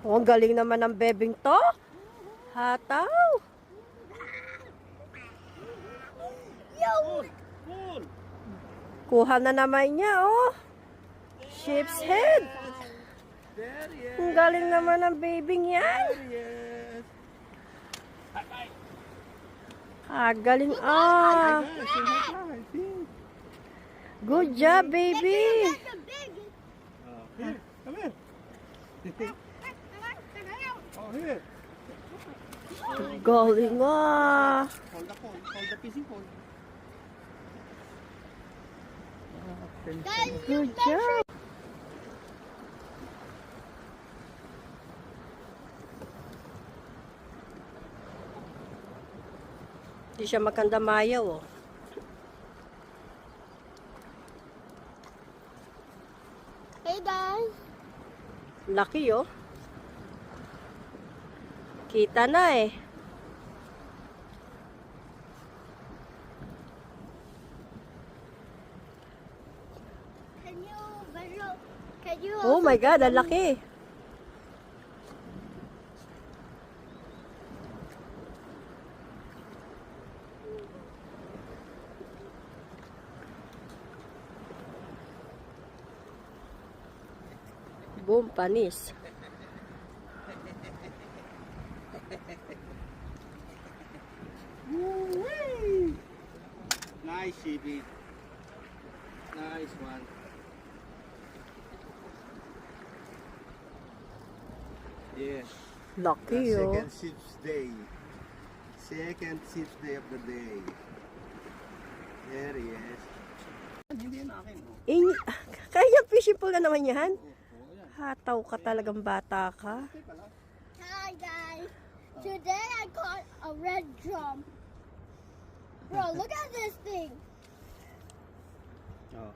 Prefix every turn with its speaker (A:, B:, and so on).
A: Oh, ang galing naman ng bebing to. Hataw. Kuha na naman niya, oh. Sheep's head. Ang galing naman ng bebing yan. Galing. Good job, baby.
B: Here, come here. Oh, here.
A: Galing,
B: Hold the fishing pole.
A: Good job. Hindi siya makandamayaw, oh.
C: Hey guys.
A: Laki, oh. Kita na, eh.
C: Can you
A: Oh my God, ang laki. Boom, panis.
B: Woo-wee. Nice, Shibi. Nice one. Yes.
A: Laki,
B: The
A: oh.
B: second ship's day. Second ship's day of the day. There he is. Hindi yan akin, oh.
A: Kaya fishing pole na naman yan.
B: Oh, yan.
A: Hataw ka talagang bata ka.
C: Hi guys. Today I caught a red drum. Bro, look at this thing.
B: Oh.